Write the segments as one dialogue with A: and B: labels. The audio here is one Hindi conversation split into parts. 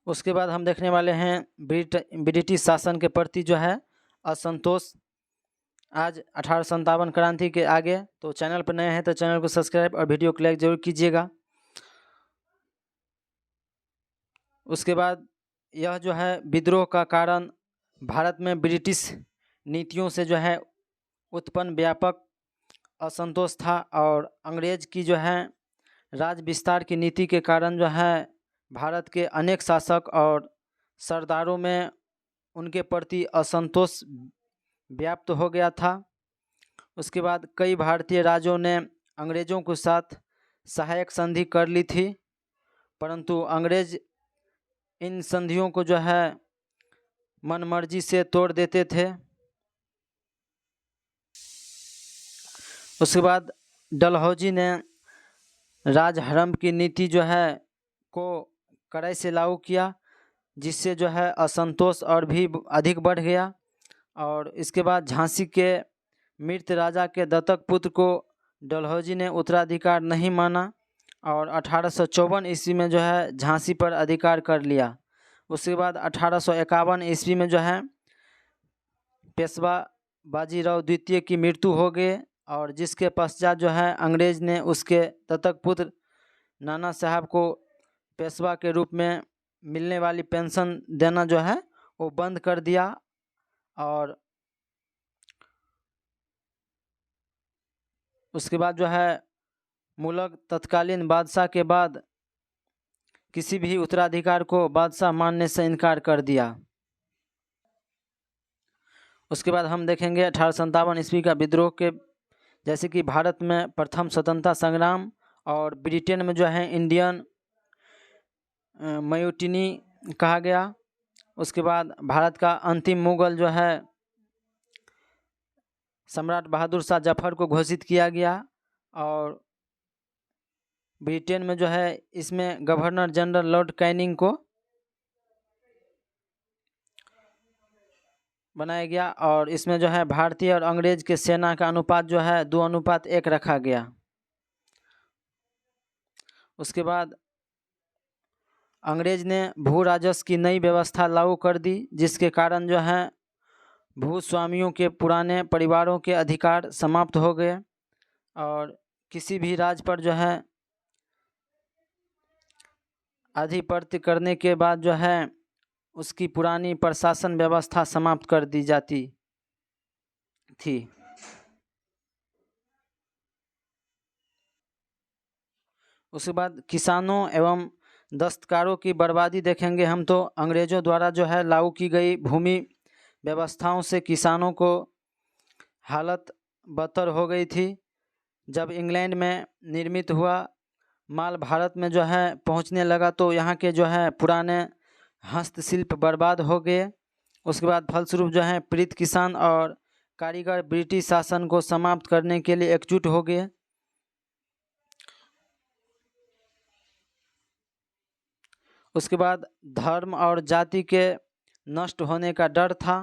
A: उसके बाद हम देखने वाले हैं ब्रिटिश शासन के प्रति जो है असंतोष। आज 1857 क्रांति के आगे। तो चैनल पर नए हैं तो चैनल को सब्सक्राइब और वीडियो को लाइक जरूर कीजिएगा। उसके बाद यह जो है विद्रोह का कारण भारत में ब्रिटिश नीतियों से जो है उत्पन्न व्यापक असंतोष था और अंग्रेज की जो है राज विस्तार की नीति के कारण जो है भारत के अनेक शासक और सरदारों में उनके प्रति असंतोष व्याप्त हो गया था। उसके बाद कई भारतीय राज्यों ने अंग्रेज़ों के साथ सहायक संधि कर ली थी, परंतु अंग्रेज इन संधियों को जो है मनमर्जी से तोड़ देते थे। उसके बाद डलहौजी ने राजहरम की नीति जो है को कड़ाई से लागू किया, जिससे जो है असंतोष और भी अधिक बढ़ गया। और इसके बाद झांसी के मृत राजा के दत्तक पुत्र को डलहौजी ने उत्तराधिकार नहीं माना और 1854 ईस्वी में जो है झांसी पर अधिकार कर लिया। उसके बाद 1851 ईस्वी में जो है पेशवा बाजीराव द्वितीय की मृत्यु हो गई और जिसके पश्चात जो है अंग्रेज ने उसके दत्तक पुत्र नाना साहब को पेशवा के रूप में मिलने वाली पेंशन देना जो है वो बंद कर दिया। और उसके बाद जो है मुगल तत्कालीन बादशाह के बाद किसी भी उत्तराधिकार को बादशाह मानने से इनकार कर दिया। उसके बाद हम देखेंगे 1857 ईस्वी का विद्रोह के, जैसे कि भारत में प्रथम स्वतंत्रता संग्राम और ब्रिटेन में जो है इंडियन म्यूटिनी कहा गया। उसके बाद भारत का अंतिम मुगल जो है सम्राट बहादुर शाह जफर को घोषित किया गया और ब्रिटेन में जो है इसमें गवर्नर जनरल लॉर्ड कैनिंग को बनाया गया और इसमें जो है भारतीय और अंग्रेज के सेना का अनुपात जो है 2:1 रखा गया। उसके बाद अंग्रेज ने भू राजस्व की नई व्यवस्था लागू कर दी, जिसके कारण जो है भूस्वामियों के पुराने परिवारों के अधिकार समाप्त हो गए और किसी भी राज्य पर जो है आधिपत्य करने के बाद जो है उसकी पुरानी प्रशासन व्यवस्था समाप्त कर दी जाती थी। उसके बाद किसानों एवं दस्तकारों की बर्बादी देखेंगे हम तो अंग्रेज़ों द्वारा जो है लागू की गई भूमि व्यवस्थाओं से किसानों को हालत बदतर हो गई थी। जब इंग्लैंड में निर्मित हुआ माल भारत में जो है पहुंचने लगा तो यहाँ के जो है पुराने हस्तशिल्प बर्बाद हो गए। उसके बाद फलस्वरूप जो है पीड़ित किसान और कारीगर ब्रिटिश शासन को समाप्त करने के लिए एकजुट हो गए। उसके बाद धर्म और जाति के नष्ट होने का डर था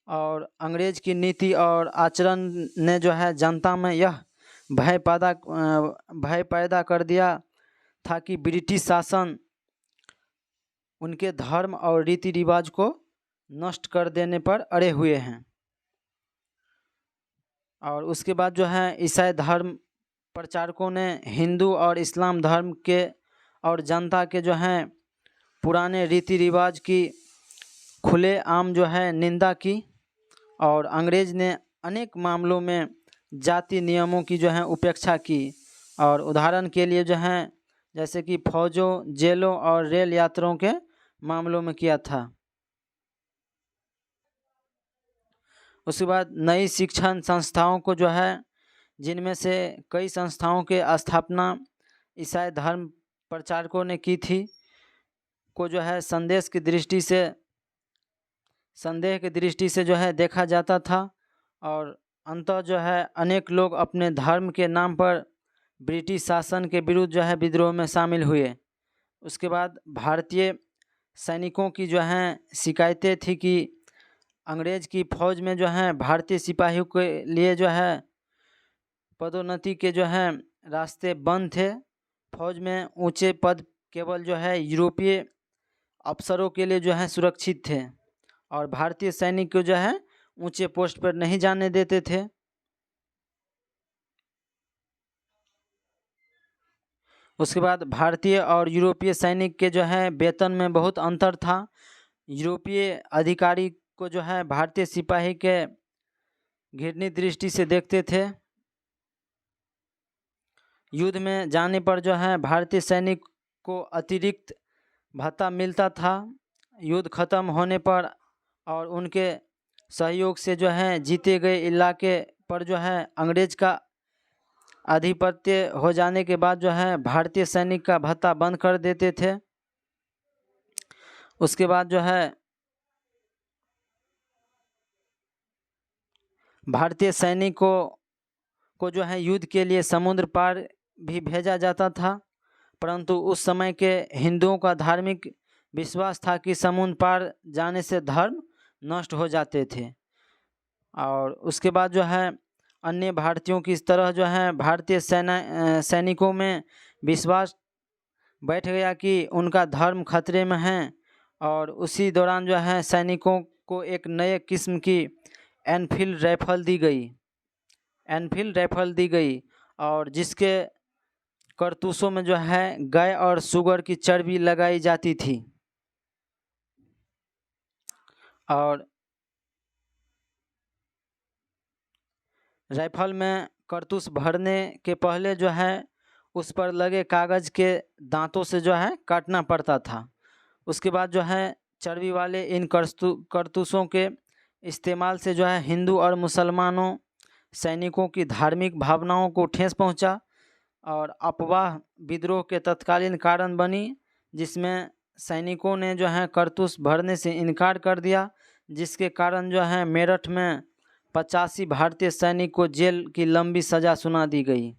A: और अंग्रेज की नीति और आचरण ने जो है जनता में यह भय पैदा कर दिया था कि ब्रिटिश शासन उनके धर्म और रीति रिवाज को नष्ट कर देने पर अड़े हुए हैं। और उसके बाद जो है ईसाई धर्म प्रचारकों ने हिंदू और इस्लाम धर्म के और जनता के जो हैं पुराने रीति रिवाज की खुले आम जो है निंदा की और अंग्रेज ने अनेक मामलों में जाति नियमों की जो है उपेक्षा की। और उदाहरण के लिए जो है जैसे कि फौजों, जेलों और रेल यात्रियों के मामलों में किया था। उसके बाद नई शिक्षण संस्थाओं को जो है, जिनमें से कई संस्थाओं के स्थापना ईसाई धर्म प्रचारकों ने की थी, को जो है संदेह की दृष्टि से जो है देखा जाता था और अंततः जो है अनेक लोग अपने धर्म के नाम पर ब्रिटिश शासन के विरुद्ध जो है विद्रोह में शामिल हुए। उसके बाद भारतीय सैनिकों की जो हैं शिकायतें थी कि अंग्रेज की फ़ौज में जो है भारतीय सिपाहियों के लिए जो है पदोन्नति के जो हैं रास्ते बंद थे। फौज में ऊंचे पद केवल जो है यूरोपीय अफसरों के लिए जो है सुरक्षित थे और भारतीय सैनिक को जो है ऊंचे पोस्ट पर नहीं जाने देते थे। उसके बाद भारतीय और यूरोपीय सैनिक के जो है वेतन में बहुत अंतर था। यूरोपीय अधिकारी को जो है भारतीय सिपाही के घृणित दृष्टि से देखते थे। युद्ध में जाने पर जो है भारतीय सैनिक को अतिरिक्त भत्ता मिलता था। युद्ध खत्म होने पर और उनके सहयोग से जो है जीते गए इलाके पर जो है अंग्रेज का आधिपत्य हो जाने के बाद जो है भारतीय सैनिक का भत्ता बंद कर देते थे। उसके बाद जो है भारतीय सैनिकों को जो है युद्ध के लिए समुद्र पार भी भेजा जाता था, परंतु उस समय के हिंदुओं का धार्मिक विश्वास था कि समुद्र पार जाने से धर्म नष्ट हो जाते थे। और उसके बाद जो है अन्य भारतीयों की इस तरह जो है भारतीय सैनिकों में विश्वास बैठ गया कि उनका धर्म खतरे में है। और उसी दौरान जो है सैनिकों को एक नए किस्म की एनफील्ड राइफल दी गई और जिसके कारतूसों में जो है गाय और सुगर की चर्बी लगाई जाती थी। और राइफल में कारतूस भरने के पहले जो है उस पर लगे कागज़ के दांतों से जो है काटना पड़ता था। उसके बाद जो है चर्बी वाले इन कारतूसों के इस्तेमाल से जो है हिंदू और मुसलमानों सैनिकों की धार्मिक भावनाओं को ठेस पहुंचा और अफवाह विद्रोह के तत्कालीन कारण बनी, जिसमें सैनिकों ने जो है कारतूस भरने से इनकार कर दिया, जिसके कारण जो है मेरठ में 85 भारतीय सैनिक को जेल की लंबी सज़ा सुना दी गई।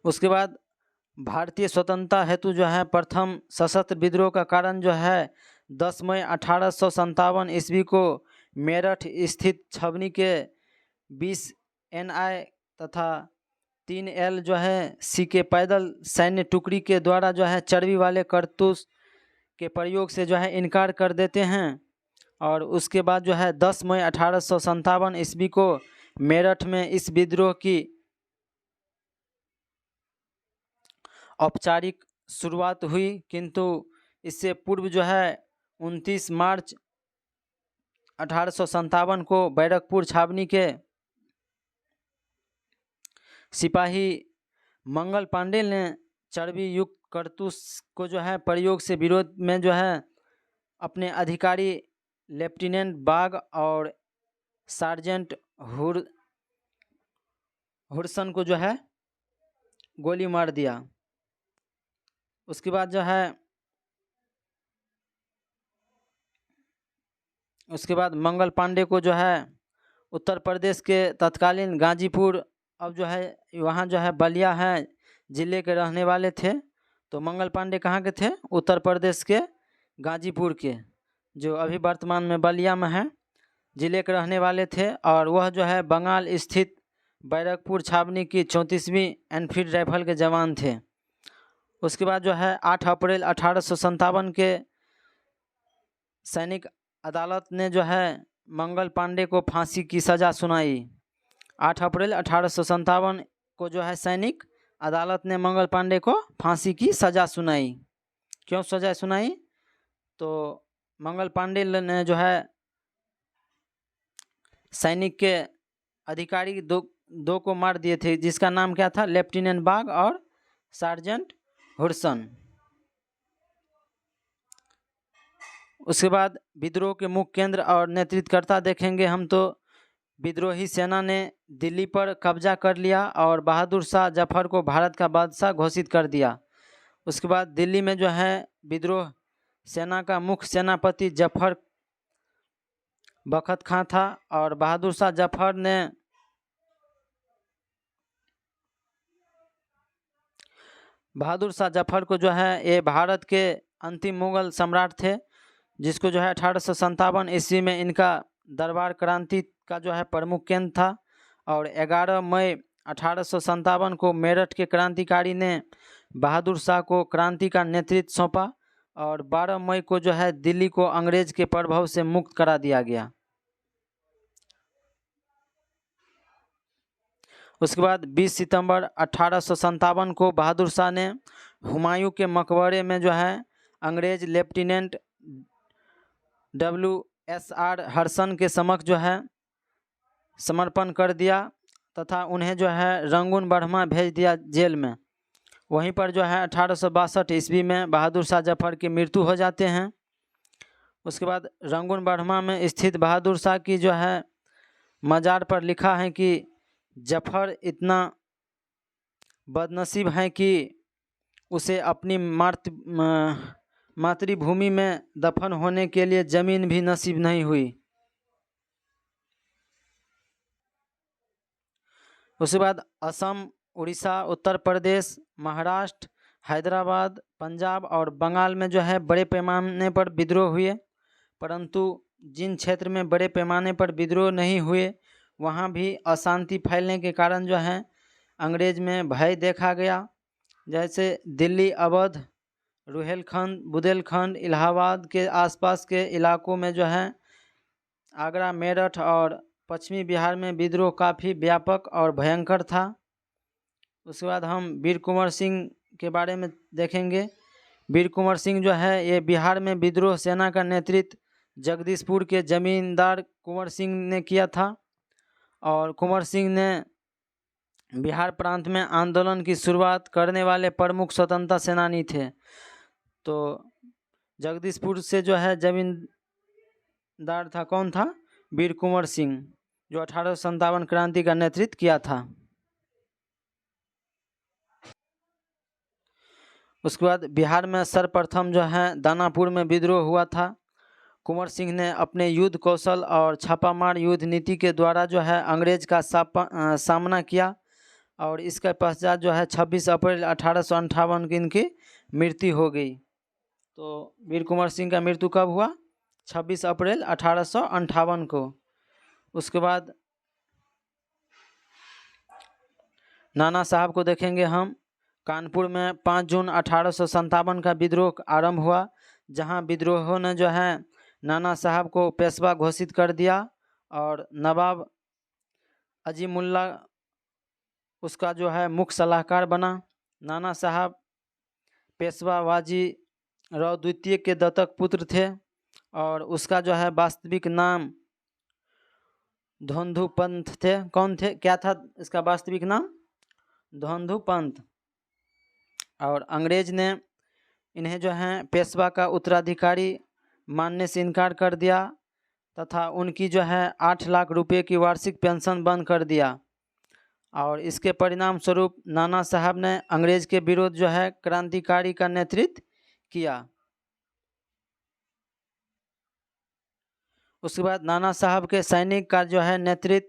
A: उसके बाद भारतीय स्वतंत्रता हेतु जो है प्रथम सशस्त्र विद्रोह का कारण जो है 10 मई 1857 ईस्वी को मेरठ स्थित छावनी के 20 NI तथा 3 L जो है सी के पैदल सैन्य टुकड़ी के द्वारा जो है चर्बी वाले कारतूस के प्रयोग से जो है इनकार कर देते हैं। और उसके बाद जो है 10 मई 1857 ईस्वी को मेरठ में इस विद्रोह की औपचारिक शुरुआत हुई, किंतु इससे पूर्व जो है 29 मार्च 1857 को बैरकपुर छावनी के सिपाही मंगल पांडे ने चर्बी युक्त कारतूस को जो है प्रयोग से विरोध में जो है अपने अधिकारी लेफ्टिनेंट बाग और सार्जेंट हुडसन को जो है गोली मार दिया। उसके बाद जो है मंगल पांडे को जो है उत्तर प्रदेश के तत्कालीन गाजीपुर, अब जो है वहाँ जो है बलिया है, ज़िले के रहने वाले थे। तो मंगल पांडे कहाँ के थे? उत्तर प्रदेश के गाजीपुर के, जो अभी वर्तमान में बलिया में है, ज़िले के रहने वाले थे। और वह जो है बंगाल स्थित बैरकपुर छावनी की 34वीं एनफील्ड राइफल के जवान थे। उसके बाद जो है 8 अप्रैल 1857 के सैनिक अदालत ने जो है मंगल पांडे को फांसी की सज़ा सुनाई। 8 अप्रैल 1857 को जो है सैनिक अदालत ने मंगल पांडे को फांसी की सज़ा सुनाई। क्यों सज़ा सुनाई? तो मंगल पांडे ने जो है सैनिक के अधिकारी दो को मार दिए थे, जिसका नाम क्या था? लेफ्टिनेंट बाग और सार्जेंट हुडसन। उसके बाद विद्रोह के मुख्य केंद्र और नेतृत्वकर्ता देखेंगे हम, तो विद्रोही सेना ने दिल्ली पर कब्जा कर लिया और बहादुर शाह जफर को भारत का बादशाह घोषित कर दिया। उसके बाद दिल्ली में जो है विद्रोह सेना का मुख्य सेनापति जफर बखत खां था और बहादुर शाह जफर ने बहादुर शाह जफर को जो है ये भारत के अंतिम मुगल सम्राट थे, जिसको जो है 1857 ईस्वी में इनका दरबार क्रांति का जो है प्रमुख केंद्र था। और 11 मई 1857 को मेरठ के क्रांतिकारी ने बहादुर शाह को क्रांति का नेतृत्व सौंपा और 12 मई को जो है दिल्ली को अंग्रेज के प्रभाव से मुक्त करा दिया गया। उसके बाद 20 सितंबर 1857 को बहादुर शाह ने हुमायूं के मकबरे में जो है अंग्रेज लेफ्टिनेंट WSR हडसन के समक्ष जो है समर्पण कर दिया तथा उन्हें जो है रंगून बढ़मा भेज दिया जेल में। वहीं पर जो है 1862 ईस्वी में बहादुर शाह जफर की मृत्यु हो जाते हैं। उसके बाद रंगून बढ़मा में स्थित बहादुर शाह की जो है मज़ार पर लिखा है कि जफर इतना बदनसीब है कि उसे अपनी मातृभूमि में दफन होने के लिए ज़मीन भी नसीब नहीं हुई। उसके बाद असम, उड़ीसा, उत्तर प्रदेश, महाराष्ट्र, हैदराबाद, पंजाब और बंगाल में जो है बड़े पैमाने पर विद्रोह हुए, परंतु जिन क्षेत्र में बड़े पैमाने पर विद्रोह नहीं हुए वहाँ भी अशांति फैलने के कारण जो है अंग्रेज में भय देखा गया। जैसे दिल्ली, अवध, रुहेलखंड, बुंदेलखंड, इलाहाबाद के आसपास के इलाकों में जो है आगरा, मेरठ और पश्चिमी बिहार में विद्रोह काफ़ी व्यापक और भयंकर था। उसके बाद हम वीर कुंवर सिंह के बारे में देखेंगे। वीर कुंवर सिंह जो है ये बिहार में विद्रोह सेना का नेतृत्व जगदीशपुर के जमींदार कुंवर सिंह ने किया था और कुंवर सिंह ने बिहार प्रांत में आंदोलन की शुरुआत करने वाले प्रमुख स्वतंत्रता सेनानी थे। तो जगदीशपुर से जो है जमींदार था, कौन था? वीर कुंवर सिंह, जो 1857 क्रांति का नेतृत्व किया था। उसके बाद बिहार में सर्वप्रथम जो है दानापुर में विद्रोह हुआ था। कुंवर सिंह ने अपने युद्ध कौशल और छापामार युद्ध नीति के द्वारा जो है अंग्रेज का सामना किया और इसके पश्चात जो है 26 अप्रैल 1858 की इनकी मृत्यु हो गई। तो वीर कुंवर सिंह का मृत्यु कब हुआ? 26 अप्रैल 1858 को। उसके बाद नाना साहब को देखेंगे हम। कानपुर में 5 जून 1857 का विद्रोह आरंभ हुआ, जहां विद्रोहों ने जो है नाना साहब को पेशवा घोषित कर दिया और नवाब अजीमुल्ला उसका जो है मुख्य सलाहकार बना। नाना साहब पेशवा बाजी राव द्वितीय के दत्तक पुत्र थे और उसका जो है वास्तविक नाम धोंधू पंत थे। कौन थे? क्या था इसका वास्तविक नाम? धोंधू पंत। और अंग्रेज ने इन्हें जो है पेशवा का उत्तराधिकारी मानने से इनकार कर दिया तथा उनकी जो है 8 लाख रुपए की वार्षिक पेंशन बंद कर दिया और इसके परिणाम स्वरूप नाना साहब ने अंग्रेज के विरुद्ध जो है क्रांतिकारी का नेतृत्व किया। उसके बाद नाना साहब के सैनिक का जो है नेतृत्व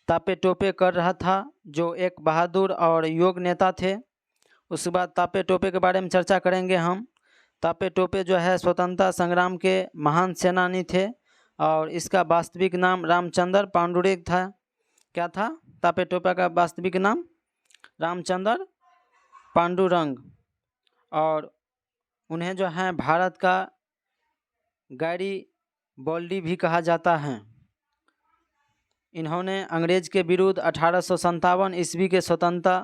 A: तापे टोपे कर रहा था, जो एक बहादुर और योग्य नेता थे। उसके बाद तापे टोपे के बारे में चर्चा करेंगे हम। तापे टोपे जो है स्वतंत्रता संग्राम के महान सेनानी थे और इसका वास्तविक नाम रामचंद्र पांडुरंग था। क्या था तापे टोपे का वास्तविक नाम? रामचंद्र पांडुरंग। और उन्हें जो है भारत का गैरी बोल्डी भी कहा जाता है। इन्होंने अंग्रेज के विरुद्ध 1857 ईस्वी के स्वतंत्रता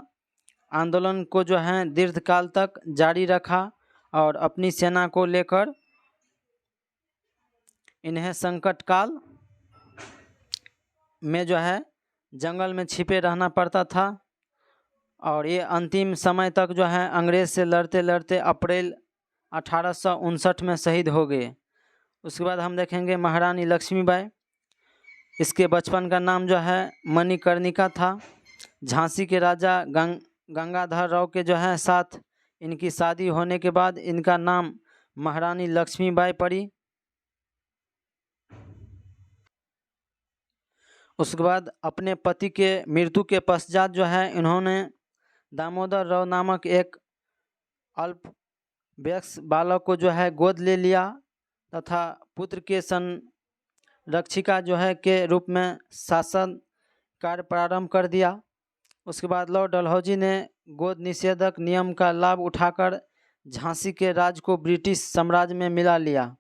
A: आंदोलन को जो है दीर्घकाल तक जारी रखा और अपनी सेना को लेकर इन्हें संकट काल में जो है जंगल में छिपे रहना पड़ता था और ये अंतिम समय तक जो है अंग्रेज से लड़ते लड़ते अप्रैल 1859 में शहीद हो गए। उसके बाद हम देखेंगे महारानी लक्ष्मीबाई। इसके बचपन का नाम जो है मणिकर्णिका था। झांसी के राजा गंगाधर राव के जो है साथ इनकी शादी होने के बाद इनका नाम महारानी लक्ष्मीबाई पड़ी। उसके बाद अपने पति के मृत्यु के पश्चात जो है इन्होंने दामोदर राव नामक एक अल्पवयस्क बालक को जो है गोद ले लिया तथा पुत्र के संरक्षिका जो है के रूप में शासन कार्य प्रारंभ कर दिया। उसके बाद लॉर्ड डलहौजी ने गोद निषेधक नियम का लाभ उठाकर झांसी के राज को ब्रिटिश साम्राज्य में मिला लिया।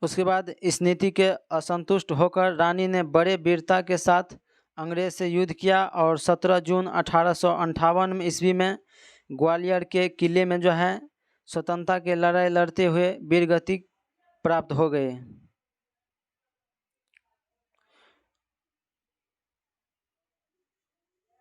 A: उसके बाद इस नीति के असंतुष्ट होकर रानी ने बड़े वीरता के साथ अंग्रेज से युद्ध किया और 17 जून 1858 ईस्वी में ग्वालियर के किले में जो है स्वतंत्रता की लड़ाई लड़ते हुए वीरगति प्राप्त हो गए।